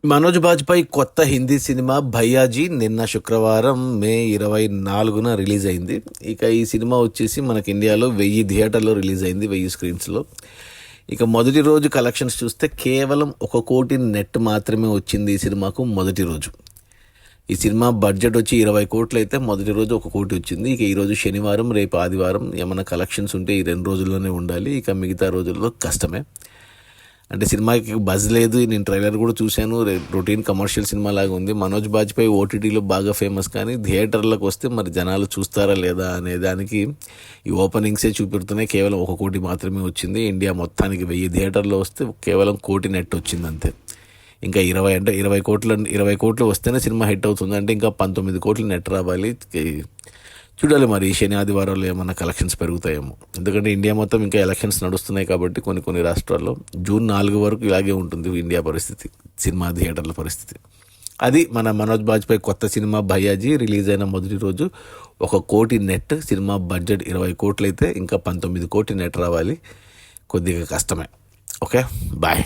మనోజ్ బాజ్పేయి కొత్త హిందీ సినిమా భయ్యాజీ నిన్న శుక్రవారం మే 24న రిలీజ్ అయింది. ఇక ఈ సినిమా వచ్చేసి మనకి ఇండియాలో 1000 థియేటర్లో రిలీజ్ అయింది, 1000 స్క్రీన్స్లో. ఇక మొదటి రోజు కలెక్షన్స్ చూస్తే కేవలం 1 కోటి నెట్ మాత్రమే వచ్చింది ఈ సినిమాకు మొదటి రోజు. ఈ సినిమా బడ్జెట్ వచ్చి 20 కోట్లు అయితే మొదటి రోజు 1 కోటి వచ్చింది. ఇక ఈరోజు శనివారం, రేపు ఆదివారం ఏమైనా కలెక్షన్స్ ఉంటే ఈ 2 రోజుల్లోనే ఉండాలి. ఇక మిగతా రోజుల్లో కష్టమే. అంటే సినిమాకి బజ్ లేదు. నేను ట్రైలర్ కూడా చూశాను, రొటీన్ కమర్షియల్ సినిమా లాగా ఉంది. మనోజ్ బాజ్పేయి ఓటీటీలో బాగా ఫేమస్, కానీ థియేటర్లకు వస్తే మరి జనాలు చూస్తారా లేదా అనే దానికి ఈ ఓపెనింగ్సే చూపెడుతున్నాయి. కేవలం 1 కోటి మాత్రమే వచ్చింది. ఇండియా మొత్తానికి 1000 థియేటర్లో వస్తే కేవలం 1 కోటి నెట్ వచ్చింది అంతే. ఇంకా 20 కోట్లు వస్తేనే సినిమా హిట్ అవుతుంది. అంటే ఇంకా 19 కోట్లు నెట్ రావాలి. చూడాలి మరి ఈ శని ఆదివారాల్లో ఏమన్నా కలెక్షన్స్ పెరుగుతాయేమో. ఎందుకంటే ఇండియా మొత్తం ఇంకా ఎలక్షన్స్ నడుస్తున్నాయి కాబట్టి కొన్ని రాష్ట్రాల్లో జూన్ 4 వరకు ఇలాగే ఉంటుంది ఇండియా పరిస్థితి, సినిమా థియేటర్ల పరిస్థితి. అది మన మనోజ్ బాజ్పేయి కొత్త సినిమా భయ్యాజీ రిలీజ్ అయిన మొదటి రోజు 1 కోటి నెట్. సినిమా బడ్జెట్ 20 కోట్లు అయితే ఇంకా 19 కోటి నెట్ రావాలి. కొద్దిగా కష్టమే. Okay, bye.